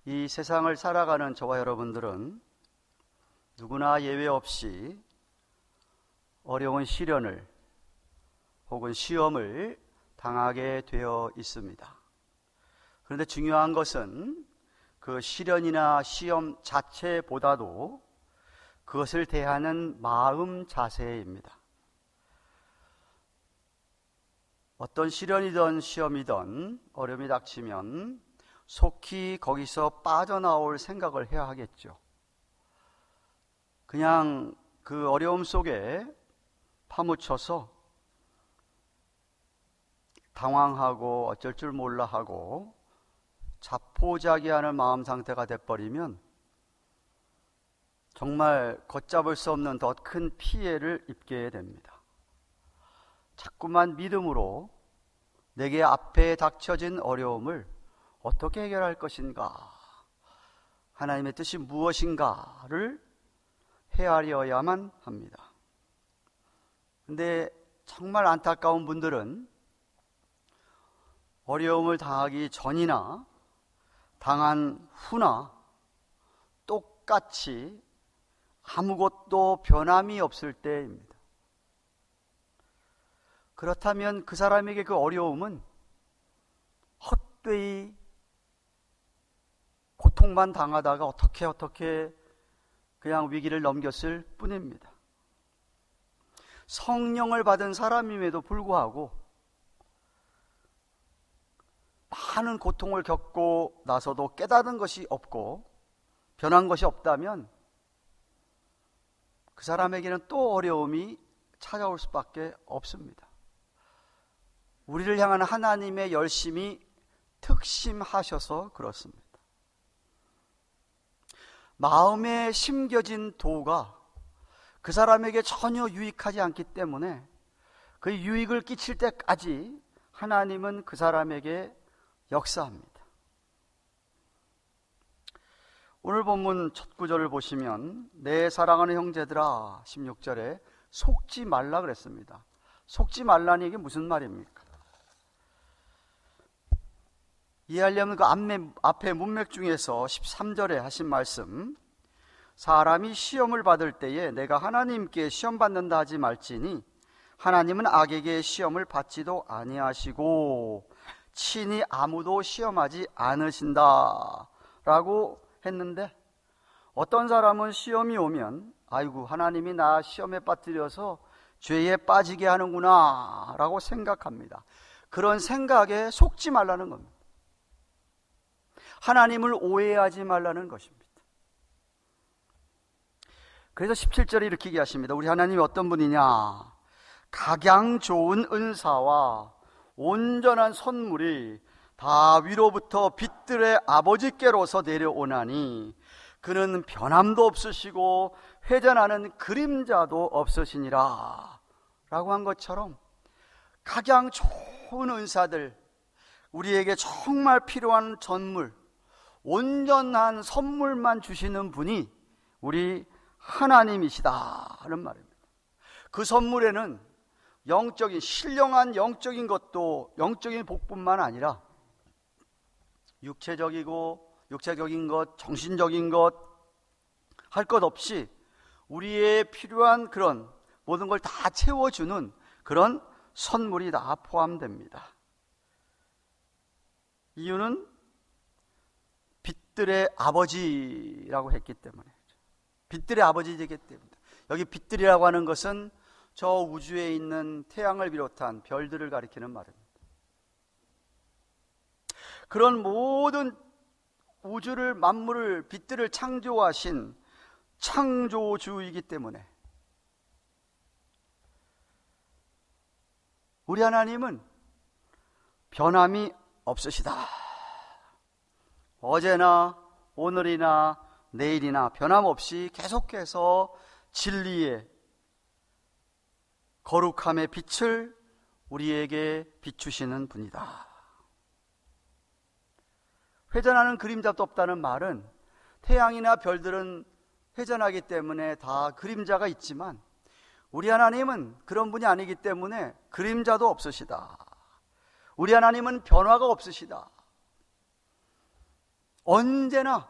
이 세상을 살아가는 저와 여러분들은 누구나 예외 없이 어려운 시련을 혹은 시험을 당하게 되어 있습니다. 그런데 중요한 것은 그 시련이나 시험 자체보다도 그것을 대하는 마음 자세입니다. 어떤 시련이든 시험이든 어려움이 닥치면 속히 거기서 빠져나올 생각을 해야 하겠죠. 그냥 그 어려움 속에 파묻혀서 당황하고 어쩔 줄 몰라 하고 자포자기하는 마음 상태가 돼버리면 정말 걷잡을 수 없는 더 큰 피해를 입게 됩니다. 자꾸만 믿음으로 내게 앞에 닥쳐진 어려움을 어떻게 해결할 것인가, 하나님의 뜻이 무엇인가를 헤아려야만 합니다. 근데 정말 안타까운 분들은 어려움을 당하기 전이나 당한 후나 똑같이 아무것도 변함이 없을 때입니다. 그렇다면 그 사람에게 그 어려움은 헛되이 고통만 당하다가 어떻게 그냥 위기를 넘겼을 뿐입니다. 성령을 받은 사람임에도 불구하고 많은 고통을 겪고 나서도 깨닫은 것이 없고 변한 것이 없다면 그 사람에게는 또 어려움이 찾아올 수밖에 없습니다. 우리를 향한 하나님의 열심이 특심하셔서 그렇습니다. 마음에 심겨진 도가 그 사람에게 전혀 유익하지 않기 때문에 그 유익을 끼칠 때까지 하나님은 그 사람에게 역사합니다. 오늘 본문 첫 구절을 보시면 내 사랑하는 형제들아 16절에 속지 말라 그랬습니다. 속지 말라니 이게 무슨 말입니까? 이해하려면 그 앞에 문맥 중에서 13절에 하신 말씀, 사람이 시험을 받을 때에 내가 하나님께 시험 받는다 하지 말지니 하나님은 악에게 시험을 받지도 아니하시고 친히 아무도 시험하지 않으신다 라고 했는데, 어떤 사람은 시험이 오면 아이고 하나님이 나 시험에 빠뜨려서 죄에 빠지게 하는구나 라고 생각합니다. 그런 생각에 속지 말라는 겁니다. 하나님을 오해하지 말라는 것입니다. 그래서 17절에 이렇게 얘기하십니다. 우리 하나님이 어떤 분이냐? 각양 좋은 은사와 온전한 선물이 다 위로부터 빛들의 아버지께로서 내려오나니 그는 변함도 없으시고 회전하는 그림자도 없으시니라 라고 한 것처럼 각양 좋은 은사들, 우리에게 정말 필요한 전물, 온전한 선물만 주시는 분이 우리 하나님이시다는 말입니다. 그 선물에는 영적인, 신령한 영적인 것도, 영적인 복뿐만 아니라 육체적인 것, 정신적인 것 할 것 없이 우리의 필요한 그런 모든 걸 다 채워주는 그런 선물이 다 포함됩니다. 이유는 빛들의 아버지라고 했기 때문에, 빛들의 아버지이기 때문에. 여기 빛들이라고 하는 것은 저 우주에 있는 태양을 비롯한 별들을 가리키는 말입니다. 그런 모든 우주를, 만물을, 빛들을 창조하신 창조주이기 때문에 우리 하나님은 변함이 없으시다. 어제나 오늘이나 내일이나 변함없이 계속해서 진리의 거룩함의 빛을 우리에게 비추시는 분이다. 회전하는 그림자도 없다는 말은 태양이나 별들은 회전하기 때문에 다 그림자가 있지만 우리 하나님은 그런 분이 아니기 때문에 그림자도 없으시다. 우리 하나님은 변화가 없으시다. 언제나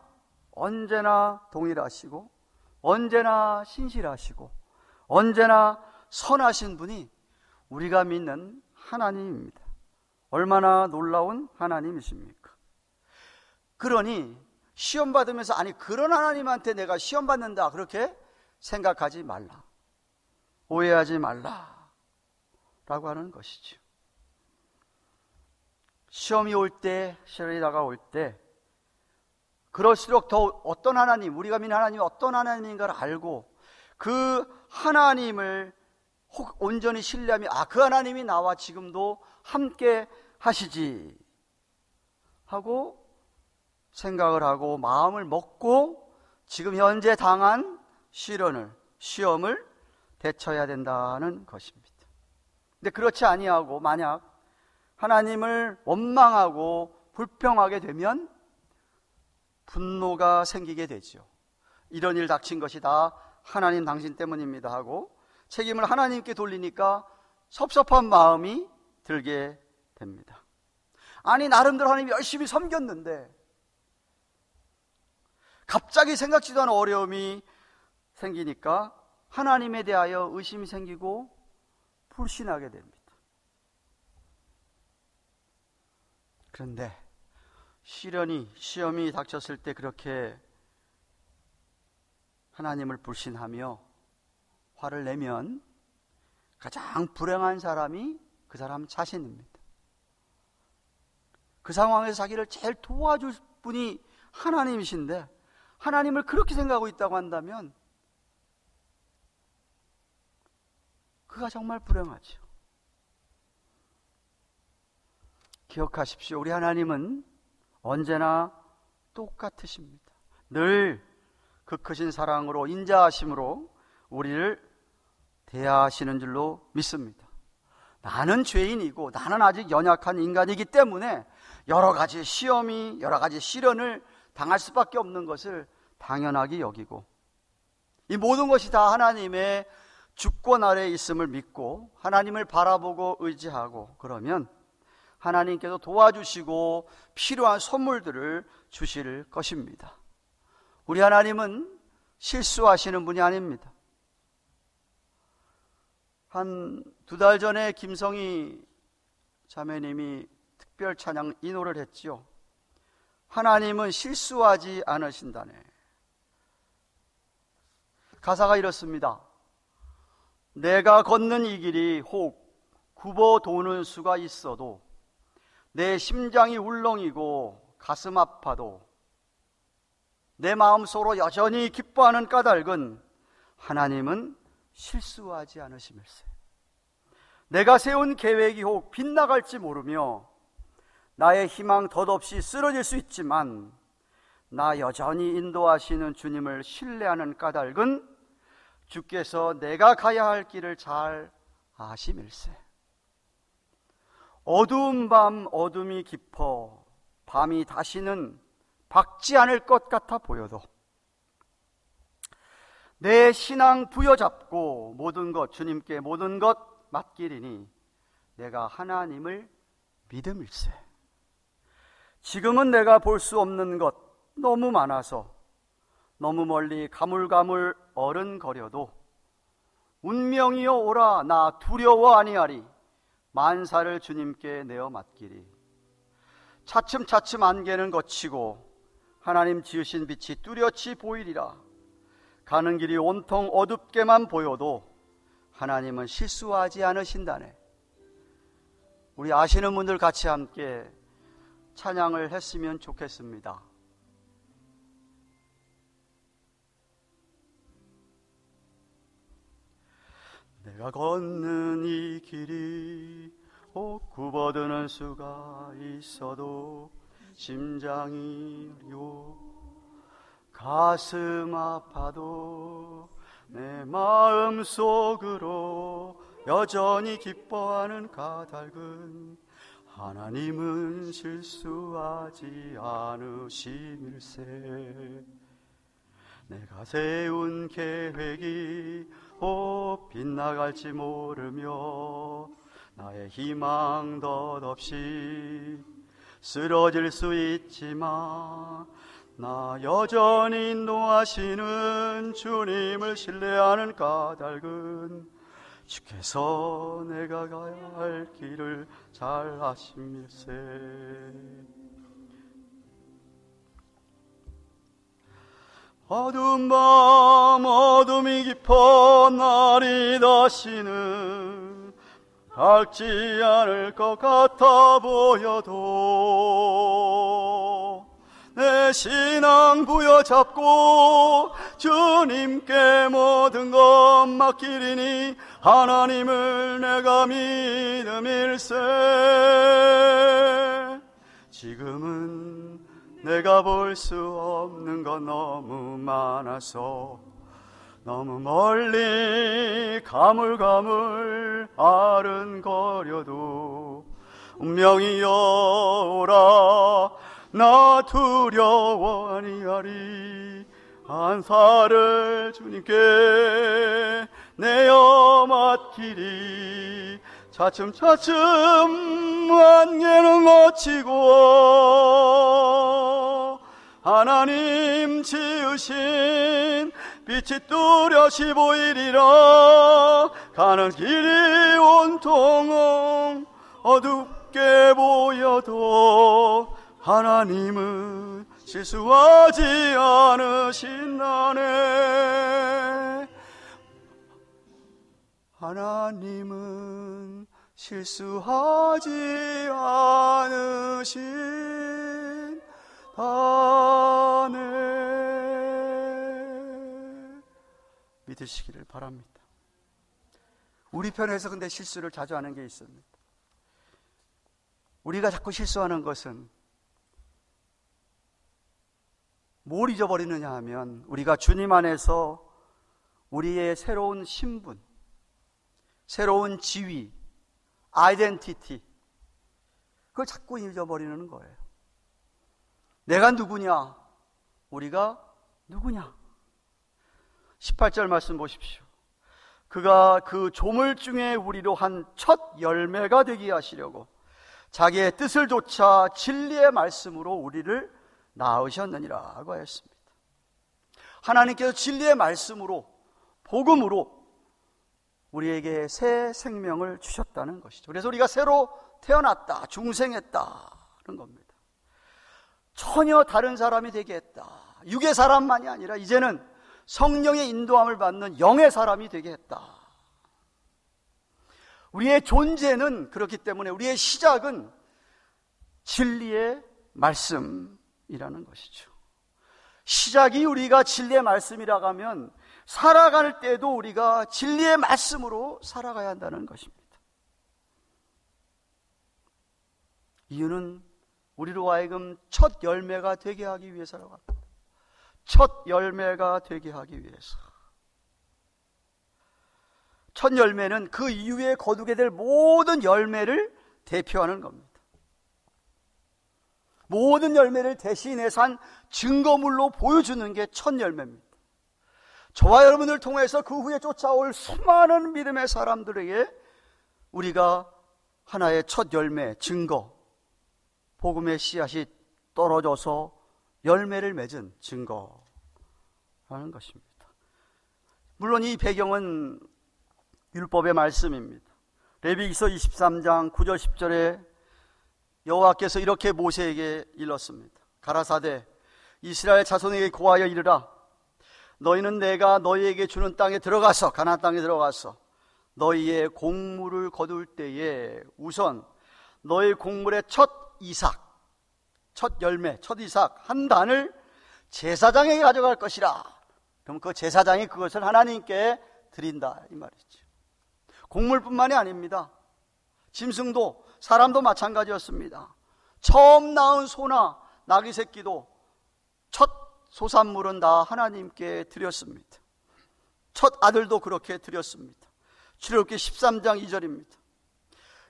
동일하시고 언제나 신실하시고 언제나 선하신 분이 우리가 믿는 하나님입니다. 얼마나 놀라운 하나님이십니까? 그러니 시험 받으면서 아니 그런 하나님한테 내가 시험 받는다 그렇게 생각하지 말라, 오해하지 말라 라고 하는 것이죠. 시험이 올 때, 시련이 다가올 때 그럴수록 더 어떤 하나님, 우리가 믿는 하나님이 어떤 하나님인가를 알고 그 하나님을 온전히 신뢰하며 그 하나님이 나와 지금도 함께 하시지 하고 생각을 하고 마음을 먹고 지금 현재 당한 시험을 대처해야 된다는 것입니다. 근데 그렇지 아니하고 만약 하나님을 원망하고 불평하게 되면 분노가 생기게 되죠. 이런 일 닥친 것이 다 하나님 당신 때문입니다 하고 책임을 하나님께 돌리니까 섭섭한 마음이 들게 됩니다. 아니 나름대로 하나님 열심히 섬겼는데 갑자기 생각지도 않은 어려움이 생기니까 하나님에 대하여 의심이 생기고 불신하게 됩니다. 그런데 시험이 닥쳤을 때 그렇게 하나님을 불신하며 화를 내면 가장 불행한 사람이 그 사람 자신입니다. 그 상황에서 자기를 제일 도와줄 분이 하나님이신데 하나님을 그렇게 생각하고 있다고 한다면 그가 정말 불행하죠. 기억하십시오. 우리 하나님은 언제나 똑같으십니다. 늘 그 크신 사랑으로 인자하심으로 우리를 대하시는 줄로 믿습니다. 나는 죄인이고 나는 아직 연약한 인간이기 때문에 여러 가지 시험이 여러 가지 시련을 당할 수밖에 없는 것을 당연하게 여기고 이 모든 것이 다 하나님의 주권 아래에 있음을 믿고 하나님을 바라보고 의지하고 그러면 하나님께서 도와주시고 필요한 선물들을 주실 것입니다. 우리 하나님은 실수하시는 분이 아닙니다. 한 2달 전에 김성희 자매님이 특별 찬양 인호를 했지요. 하나님은 실수하지 않으신다네. 가사가 이렇습니다. 내가 걷는 이 길이 혹 굽어 도는 수가 있어도 내 심장이 울렁이고 가슴 아파도 내 마음속으로 여전히 기뻐하는 까닭은 하나님은 실수하지 않으심일세. 내가 세운 계획이 혹 빗나갈지 모르며 나의 희망 덧없이 쓰러질 수 있지만 나 여전히 인도하시는 주님을 신뢰하는 까닭은 주께서 내가 가야 할 길을 잘 아심일세. 어두운 밤 어둠이 깊어 밤이 다시는 밝지 않을 것 같아 보여도 내 신앙 부여잡고 모든 것 주님께 모든 것 맡기리니 내가 하나님을 믿음일세. 지금은 내가 볼 수 없는 것 너무 많아서 너무 멀리 가물가물 어른거려도 운명이여 오라 나 두려워 아니하리 만사를 주님께 내어 맡기리. 차츰차츰 안개는 거치고 하나님 지으신 빛이 뚜렷이 보이리라. 가는 길이 온통 어둡게만 보여도 하나님은 실수하지 않으신다네. 우리 아시는 분들 같이 함께 찬양을 했으면 좋겠습니다. 내가 걷는 이 길이 굽어드는 수가 있어도 심장이 요 가슴 아파도 내 마음 속으로 여전히 기뻐하는 까닭은 하나님은 실수하지 않으심일세. 내가 세운 계획이 빗나갈지 모르며 나의 희망 덧없이 쓰러질 수 있지만 나 여전히 인도하시는 주님을 신뢰하는 까닭은 주께서 내가 가야 할 길을 잘 아심일세. 어두운 밤 어둠이 깊어 날이 다시는 밝지 않을 것 같아 보여도 내 신앙 부여잡고 주님께 모든 것 맡기리니 하나님을 내가 믿음일세. 지금은 내가 볼 수 없는 건 너무 많아서 너무 멀리 가물가물 아른거려도 운명이여 오라 나 두려워 아니하리. 안사를 주님께 내어 맡기리. 차츰차츰 안개는 걷히고 하나님 지으신 빛이 뚜렷이 보이리라. 가는 길이 온통 어둡게 보여도 하나님은 실수하지 않으신다네. 하나님은 실수하지 않으신다네. 믿으시기를 바랍니다. 우리 편에서 근데 실수를 자주 하는 게 있습니다. 우리가 자꾸 실수하는 것은 뭘 잊어버리느냐 하면 우리가 주님 안에서 우리의 새로운 신분, 새로운 지위, 아이덴티티, 그걸 자꾸 잊어버리는 거예요. 내가 누구냐? 우리가 누구냐? 18절 말씀 보십시오. 그가 그 조물중에 우리로 한 첫 열매가 되게 하시려고 자기의 뜻을 좇아 진리의 말씀으로 우리를 낳으셨느니라고 하였습니다. 하나님께서 진리의 말씀으로, 복음으로 우리에게 새 생명을 주셨다는 것이죠. 그래서 우리가 새로 태어났다, 중생했다는 겁니다. 전혀 다른 사람이 되게 했다. 육의 사람만이 아니라 이제는 성령의 인도함을 받는 영의 사람이 되게 했다. 우리의 존재는 그렇기 때문에 우리의 시작은 진리의 말씀이라는 것이죠. 시작이 우리가 진리의 말씀이라고 하면 살아갈 때도 우리가 진리의 말씀으로 살아가야 한다는 것입니다. 이유는 우리로 하여금 첫 열매가 되게 하기 위해서라고 합니다. 첫 열매가 되게 하기 위해서. 첫 열매는 그 이후에 거두게 될 모든 열매를 대표하는 겁니다. 모든 열매를 대신해서 한 증거물로 보여주는 게 첫 열매입니다. 저와 여러분을 통해서 그 후에 쫓아올 수많은 믿음의 사람들에게 우리가 하나의 첫 열매, 증거, 복음의 씨앗이 떨어져서 열매를 맺은 증거라는 것입니다. 물론 이 배경은 율법의 말씀입니다. 레위기서 23장 9절 10절에 여호와께서 이렇게 모세에게 일렀습니다. 가라사대 이스라엘 자손에게 고하여 이르라. 너희는 내가 너희에게 주는 땅에 들어가서, 가나안 땅에 들어가서 너희의 곡물을 거둘 때에 우선 너희 곡물의 첫 이삭, 첫 열매, 첫 이삭 한 단을 제사장에게 가져갈 것이라. 그럼 그 제사장이 그것을 하나님께 드린다 이 말이죠. 곡물뿐만이 아닙니다. 짐승도, 사람도 마찬가지였습니다. 처음 낳은 소나 나귀 새끼도 첫 소산물은 다 하나님께 드렸습니다. 첫 아들도 그렇게 드렸습니다. 출애굽기 13장 2절입니다.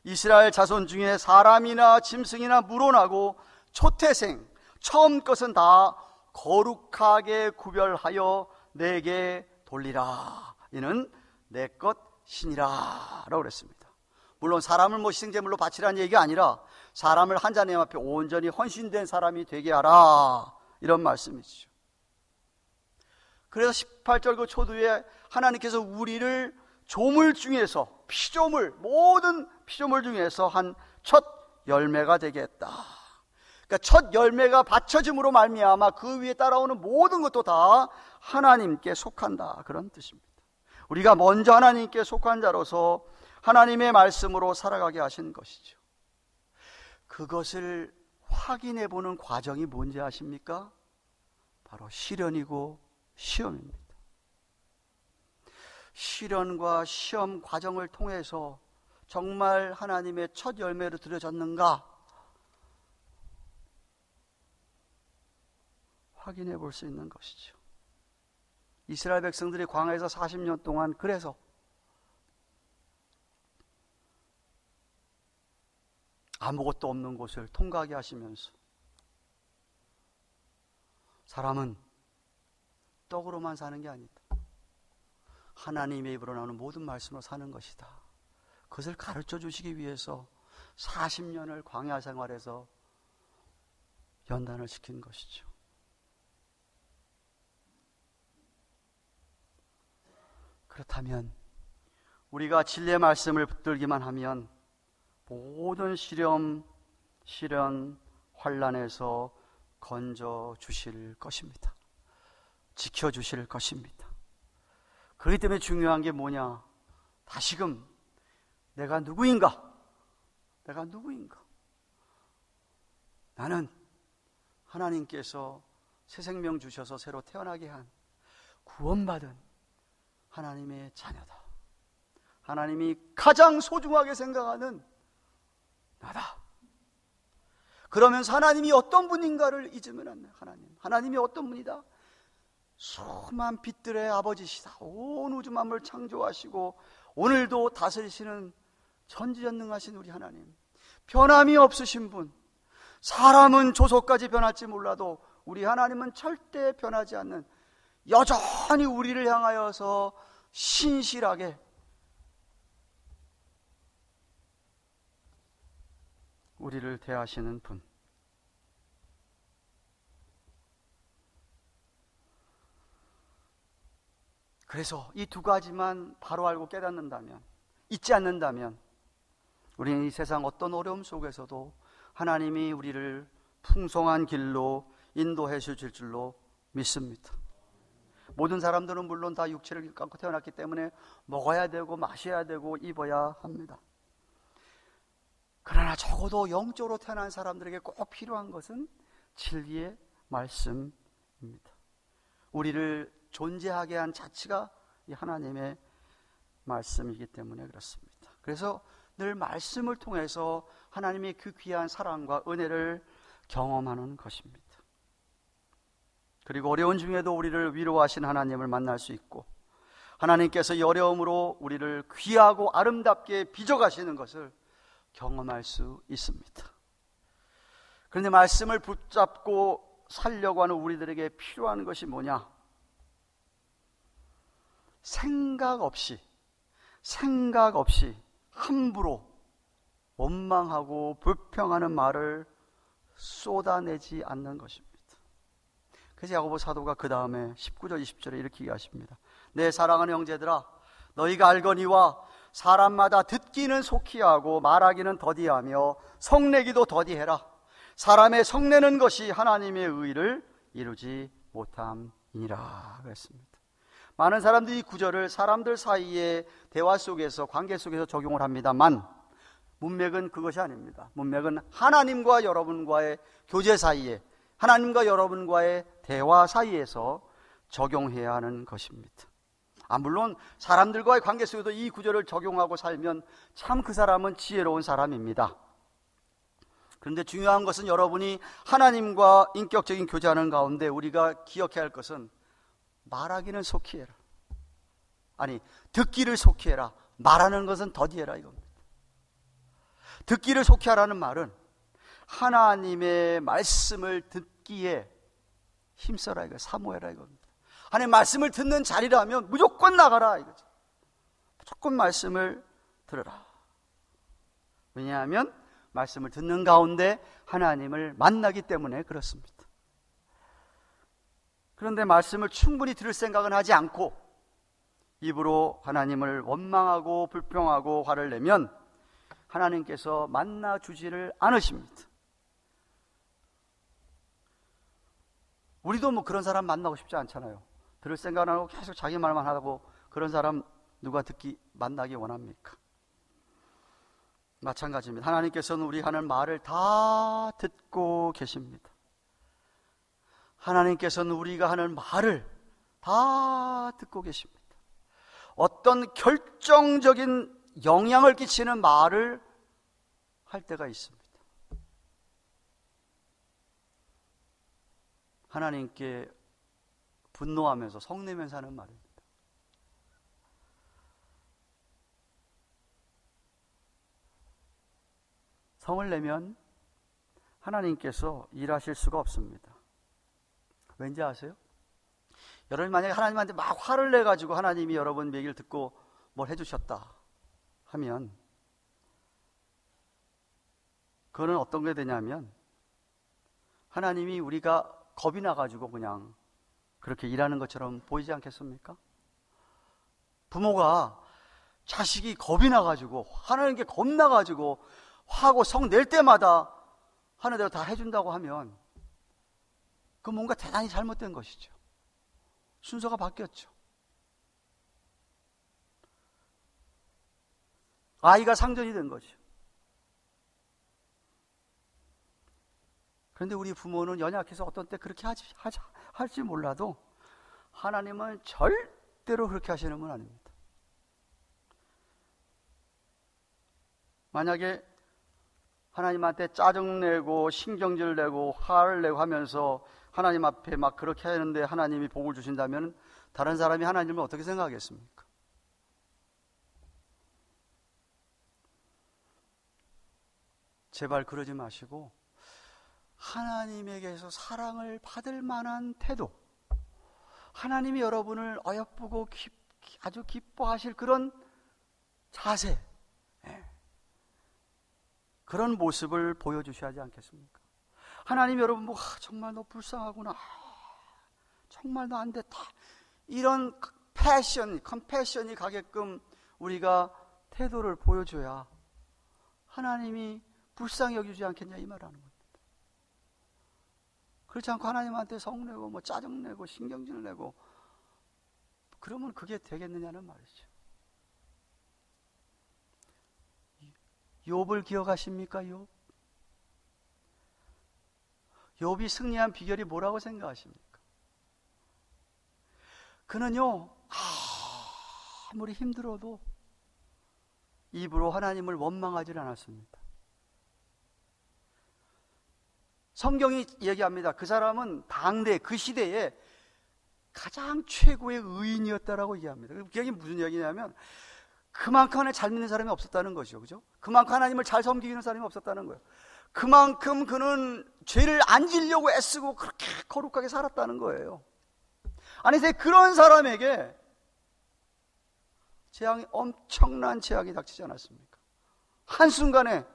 이스라엘 자손 중에 사람이나 짐승이나 물어나고 초태생, 처음 것은 다 거룩하게 구별하여 내게 돌리라. 이는 내 것 신이라 라고 그랬습니다. 물론 사람을 희생제물로 바치라는 얘기가 아니라 사람을 하나님 앞에 온전히 헌신된 사람이 되게 하라, 이런 말씀이죠. 그래서 18절 그 초두에 하나님께서 우리를 조물 중에서, 피조물, 모든 피조물 중에서 한 첫 열매가 되게 했다. 그러니까 첫 열매가 받쳐짐으로 말미암아 그 위에 따라오는 모든 것도 다 하나님께 속한다, 그런 뜻입니다. 우리가 먼저 하나님께 속한 자로서 하나님의 말씀으로 살아가게 하신 것이죠. 그것을 확인해 보는 과정이 뭔지 아십니까? 바로 시련이고 시험입니다. 시련과 시험 과정을 통해서 정말 하나님의 첫 열매로 드려졌는가 확인해 볼 수 있는 것이죠. 이스라엘 백성들이 광야에서 40년 동안 그래서 아무것도 없는 곳을 통과하게 하시면서 사람은 떡으로만 사는 게 아니다, 하나님의 입으로 나오는 모든 말씀으로 사는 것이다, 그것을 가르쳐 주시기 위해서 40년을 광야 생활에서 연단을 시킨 것이죠. 그렇다면 우리가 진리의 말씀을 붙들기만 하면 모든 시련, 환난에서 건져 주실 것입니다. 지켜 주실 것입니다. 그렇기 때문에 중요한 게 뭐냐? 다시금 내가 누구인가? 나는 하나님께서 새 생명 주셔서 새로 태어나게 한 구원받은 하나님의 자녀다. 하나님이 가장 소중하게 생각하는 나다. 그러면서 하나님이 어떤 분인가를 잊으면 안 돼. 하나님이 어떤 분이다? 수많은 빛들의 아버지시다. 온 우주 만물을 창조하시고 오늘도 다스리시는 전지전능하신 우리 하나님, 변함이 없으신 분. 사람은 조소까지 변할지 몰라도 우리 하나님은 절대 변하지 않는, 여전히 우리를 향하여서 신실하게 우리를 대하시는 분. 그래서 이 두 가지만 바로 알고 깨닫는다면, 잊지 않는다면 우리는 이 세상 어떤 어려움 속에서도 하나님이 우리를 풍성한 길로 인도해 주실 줄로 믿습니다. 모든 사람들은 물론 다 육체를 갖고 태어났기 때문에 먹어야 되고 마셔야 되고 입어야 합니다. 그러나 적어도 영적으로 태어난 사람들에게 꼭 필요한 것은 진리의 말씀입니다. 우리를 존재하게 한 자체가 이 하나님의 말씀이기 때문에 그렇습니다. 그래서 늘 말씀을 통해서 하나님의 그 귀한 사랑과 은혜를 경험하는 것입니다. 그리고 어려운 중에도 우리를 위로하신 하나님을 만날 수 있고, 하나님께서 이 어려움으로 우리를 귀하고 아름답게 빚어가시는 것을 경험할 수 있습니다. 그런데 말씀을 붙잡고 살려고 하는 우리들에게 필요한 것이 뭐냐? 생각 없이 함부로 원망하고 불평하는 말을 쏟아내지 않는 것입니다. 그래서 야고보 사도가 그 다음에 19절 20절에 이렇게 얘기하십니다. 내 사랑하는 형제들아, 너희가 알거니와 사람마다 듣기는 속히 하고 말하기는 더디하며 성내기도 더디해라. 사람의 성내는 것이 하나님의 의를 이루지 못함이니라 그랬습니다. 많은 사람들이 이 구절을 사람들 사이의 대화 속에서, 관계 속에서 적용을 합니다만 문맥은 그것이 아닙니다. 문맥은 하나님과 여러분과의 교제 사이에, 하나님과 여러분과의 대화 사이에서 적용해야 하는 것입니다. 물론 사람들과의 관계 속에도 이 구절을 적용하고 살면 참 그 사람은 지혜로운 사람입니다. 그런데 중요한 것은 여러분이 하나님과 인격적인 교제하는 가운데 우리가 기억해야 할 것은 말하기는 속히 해라. 듣기를 속히 해라. 말하는 것은 더디해라 이겁니다. 듣기를 속히 하라는 말은 하나님의 말씀을 듣기에 힘써라 이거, 사모해라 이겁니다. 하나님의 말씀을 듣는 자리라면 무조건 나가라 이거죠. 무조건 말씀을 들으라. 왜냐하면 말씀을 듣는 가운데 하나님을 만나기 때문에 그렇습니다. 그런데 말씀을 충분히 들을 생각은 하지 않고 입으로 하나님을 원망하고 불평하고 화를 내면 하나님께서 만나 주지를 않으십니다. 우리도 뭐 그런 사람 만나고 싶지 않잖아요. 들을 생각 안 하고 계속 자기 말만 하고 그런 사람 누가 만나기 원합니까? 마찬가지입니다. 하나님께서는 우리 하는 말을 다 듣고 계십니다. 하나님께서는 우리가 하는 말을 다 듣고 계십니다. 어떤 결정적인 영향을 끼치는 말을 할 때가 있습니다. 하나님께 분노하면서 성내면서 하는 말입니다. 성을 내면 하나님께서 일하실 수가 없습니다. 왠지 아세요? 여러분이 만약에 하나님한테 막 화를 내가지고 하나님이 여러분 얘기를 듣고 뭘 해주셨다 하면 그거는 어떤 게 되냐면 하나님이 우리가 겁이 나가지고 그냥 그렇게 일하는 것처럼 보이지 않겠습니까? 부모가 자식이 겁이 나가지고 하는 게 겁나가지고 화하고 성 낼 때마다 하는 대로 다 해준다고 하면 그 뭔가 대단히 잘못된 것이죠. 순서가 바뀌었죠. 아이가 상전이 된 거죠. 그런데 우리 부모는 연약해서 어떤 때 그렇게 할지 몰라도 하나님은 절대로 그렇게 하시는 분 아닙니다. 만약에 하나님한테 짜증내고 신경질 내고 화를 내고 하면서 하나님 앞에 막 그렇게 하는데 하나님이 복을 주신다면 다른 사람이 하나님을 어떻게 생각하겠습니까? 제발 그러지 마시고 하나님에게서 사랑을 받을 만한 태도, 하나님이 여러분을 어여쁘고 아주 기뻐하실 그런 자세, 그런 모습을 보여주셔야 하지 않겠습니까? 하나님 여러분 정말 너 불쌍하구나, 정말 너 안 됐다, 이런 컴패션이 가게끔 우리가 태도를 보여줘야 하나님이 불쌍히 여기지 않겠냐 이 말하는 겁니다. 그렇지 않고 하나님한테 성내고 짜증내고 신경질 내고 그러면 그게 되겠느냐는 말이죠. 욥을 기억하십니까? 욥이 승리한 비결이 뭐라고 생각하십니까? 그는요 아무리 힘들어도 입으로 하나님을 원망하지 않았습니다. 성경이 얘기합니다. 그 사람은 당대 그 시대에 가장 최고의 의인이었다라고 얘기합니다. 그게 무슨 얘기냐면 그만큼 하나님 잘 믿는 사람이 없었다는 거죠. 그죠? 그만큼 하나님을 잘 섬기는 사람이 없었다는 거예요. 그만큼 그는 죄를 안 지려고 애쓰고 그렇게 거룩하게 살았다는 거예요. 아니, 그런 사람에게 엄청난 재앙이 닥치지 않았습니까? 한순간에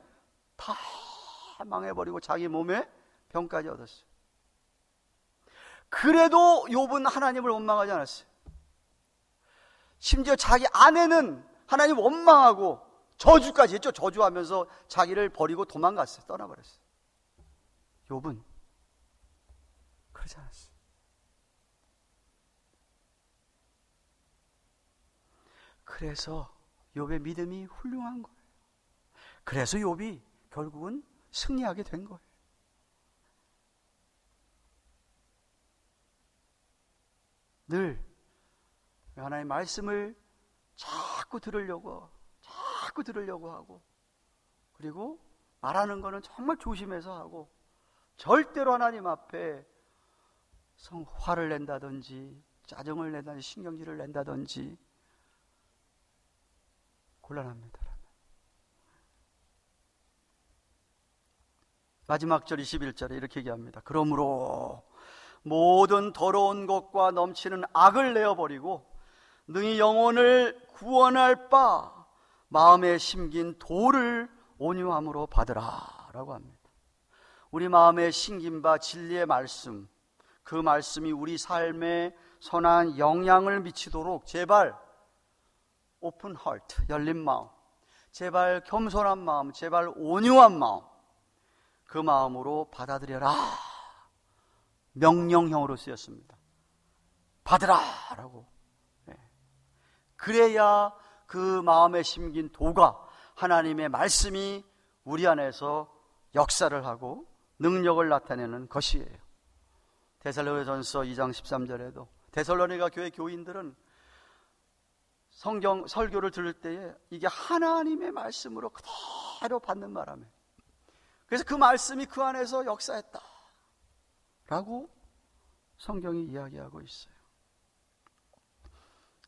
다 망해버리고 자기 몸에 병까지 얻었어요. 그래도 욥은 하나님을 원망하지 않았어요. 심지어 자기 아내는 하나님 원망하고 저주까지 했죠. 저주하면서 자기를 버리고 도망갔어요. 떠나버렸어요. 욥은 그러지 않았어요. 그래서 욥의 믿음이 훌륭한 거예요. 그래서 욥이 결국은 승리하게 된 거예요. 늘 하나님의 말씀을 자꾸 들으려고 하고, 그리고 말하는 거는 정말 조심해서 하고, 절대로 하나님 앞에 화를 낸다든지 짜증을 낸다든지 신경질을 낸다든지 곤란합니다. 마지막 절 21절에 이렇게 얘기합니다. 그러므로 모든 더러운 것과 넘치는 악을 내어버리고 너희 영혼을 구원할 바 마음에 심긴 도를 온유함으로 받으라 라고 합니다. 우리 마음에 심긴 바 진리의 말씀, 그 말씀이 우리 삶에 선한 영향을 미치도록 제발 오픈 하트, 열린 마음, 제발 겸손한 마음, 제발 온유한 마음, 그 마음으로 받아들여라. 명령형으로 쓰였습니다. 받으라 라고. 그래야 그 마음에 심긴 도가, 하나님의 말씀이 우리 안에서 역사를 하고 능력을 나타내는 것이에요. 데살로니가전서 2장 13절에도 데살로니가 교회 교인들은 성경 설교를 들을 때에 이게 하나님의 말씀으로 그대로 받는 바람에, 그래서 그 말씀이 그 안에서 역사했다 라고 성경이 이야기하고 있어요.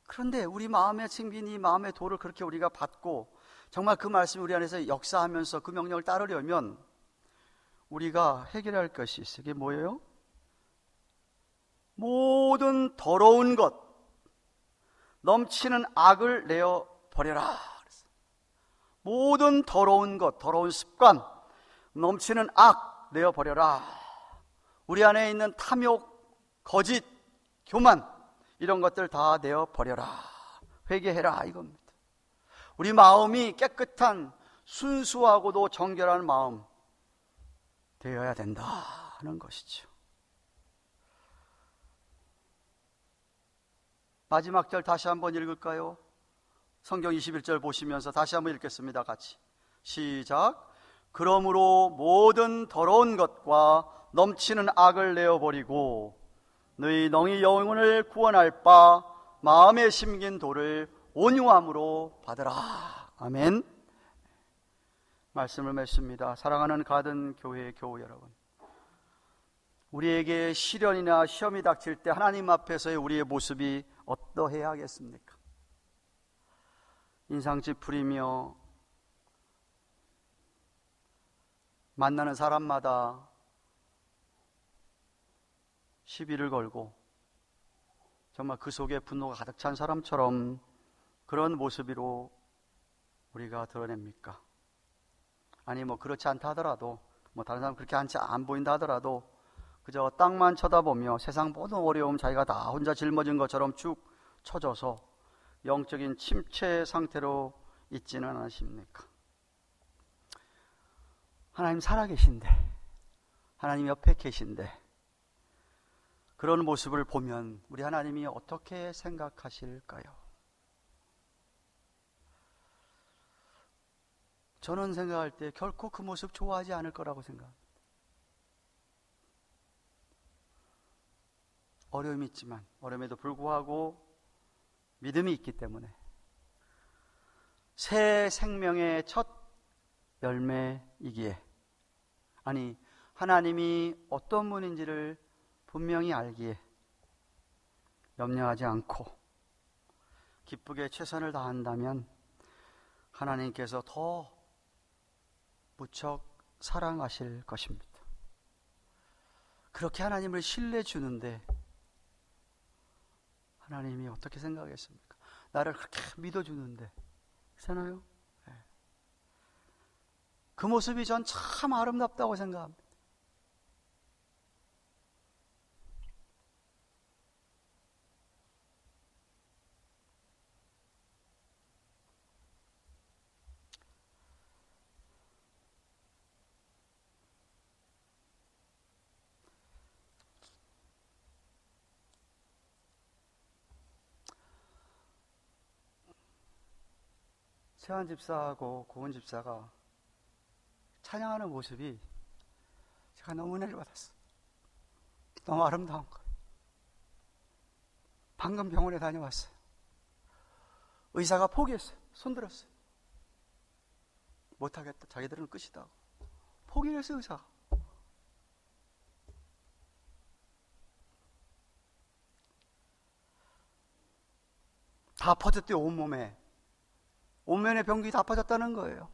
그런데 우리 마음에 생긴 이 마음의 도를 그렇게 우리가 받고 정말 그 말씀이 우리 안에서 역사하면서 그 명령을 따르려면 우리가 해결할 것이 있어요. 그게 뭐예요? 모든 더러운 것, 넘치는 악을 내어 버려라. 모든 더러운 것, 더러운 습관, 넘치는 악 내어 버려라. 우리 안에 있는 탐욕, 거짓, 교만, 이런 것들 다 내어 버려라. 회개해라 이겁니다. 우리 마음이 깨끗한 순수하고도 정결한 마음 되어야 된다 하는 것이죠. 마지막 절 다시 한번 읽을까요? 성경 21절 보시면서 다시 한번 읽겠습니다. 같이 시작. 그러므로 모든 더러운 것과 넘치는 악을 내어버리고 너희 영혼을 구원할 바 마음에 심긴 도를 온유함으로 받으라. 아멘. 말씀을 맺습니다. 사랑하는 가든 교회 교우 여러분, 우리에게 시련이나 시험이 닥칠 때 하나님 앞에서의 우리의 모습이 어떠해야 하겠습니까? 인상 찌푸리며 만나는 사람마다 시비를 걸고 정말 그 속에 분노가 가득 찬 사람처럼 그런 모습으로 우리가 드러냅니까? 아니 그렇지 않다 하더라도 다른 사람 그렇게 안 보인다 하더라도 그저 땅만 쳐다보며 세상 모든 어려움 자기가 다 혼자 짊어진 것처럼 쭉 쳐져서 영적인 침체 상태로 있지는 않으십니까? 하나님 살아계신데, 하나님 옆에 계신데 그런 모습을 보면 우리 하나님이 어떻게 생각하실까요? 저는 생각할 때 결코 그 모습 좋아하지 않을 거라고 생각합니다. 어려움이 있지만 어려움에도 불구하고 믿음이 있기 때문에 새 생명의 첫 열매이기에, 아니 하나님이 어떤 분인지를 분명히 알기에 염려하지 않고 기쁘게 최선을 다한다면 하나님께서 더 무척 사랑하실 것입니다. 그렇게 하나님을 신뢰 주는데 하나님이 어떻게 생각하겠습니까? 나를 그렇게 믿어주는데, 그렇잖아요? 네. 그 모습이 전 참 아름답다고 생각합니다. 세환 집사하고 고은 집사가 찬양하는 모습이 제가 너무 은혜를 받았어요. 너무 아름다운 거예요. 방금 병원에 다녀왔어요. 의사가 포기했어요. 손들었어요. 못하겠다. 자기들은 끝이다. 포기를 했어요, 의사가. 다 퍼졌대요, 온몸에. 온면의 병기 다 퍼졌다는 거예요.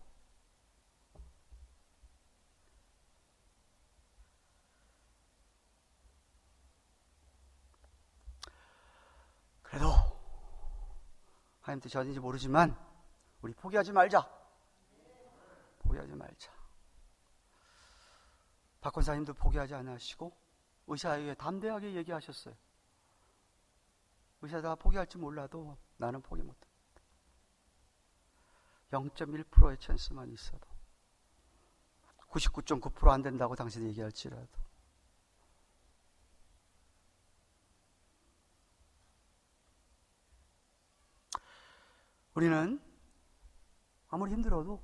그래도 하나님 뜻이 어딘지 모르지만 우리 포기하지 말자. 포기하지 박 권사님도 포기하지 않으시고 의사에게 담대하게 얘기하셨어요. 의사가 포기할지 몰라도 나는 포기 못합니다. 0.1%의 찬스만 있어도 99.9% 안 된다고 당신이 얘기할지라도 우리는 아무리 힘들어도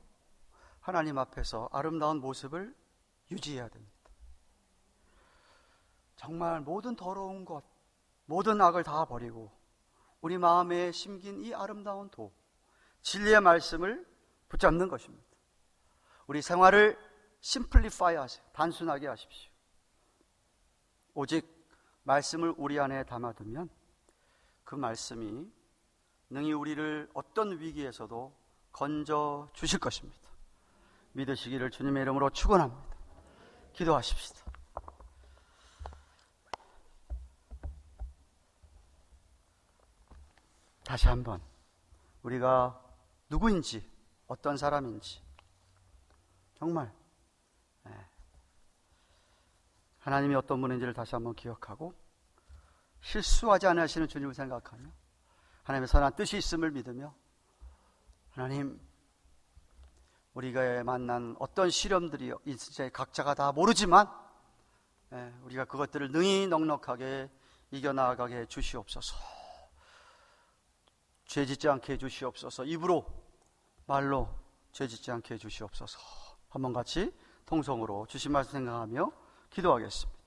하나님 앞에서 아름다운 모습을 유지해야 됩니다. 정말 모든 더러운 것, 모든 악을 다 버리고 우리 마음에 심긴 이 아름다운 도, 진리의 말씀을 붙잡는 것입니다. 우리 생활을 심플리파이 하세요. 단순하게 하십시오. 오직 말씀을 우리 안에 담아두면 그 말씀이 능히 우리를 어떤 위기에서도 건져 주실 것입니다. 믿으시기를 주님의 이름으로 축원합니다. 기도하십시다. 다시 한번 우리가 누구인지, 어떤 사람인지 정말 하나님이 어떤 분인지를 다시 한번 기억하고 실수하지 않으시는 주님을 생각하며 하나님의 선한 뜻이 있음을 믿으며 하나님, 우리가 만난 어떤 시련들이 이제 각자가 다 모르지만 우리가 그것들을 능히 넉넉하게 이겨나가게 해 주시옵소서. 죄짓지 않게 해 주시옵소서. 입으로 말로 죄짓지 않게 해 주시옵소서. 한번 같이 통성으로 주신 말씀 생각하며 기도하겠습니다.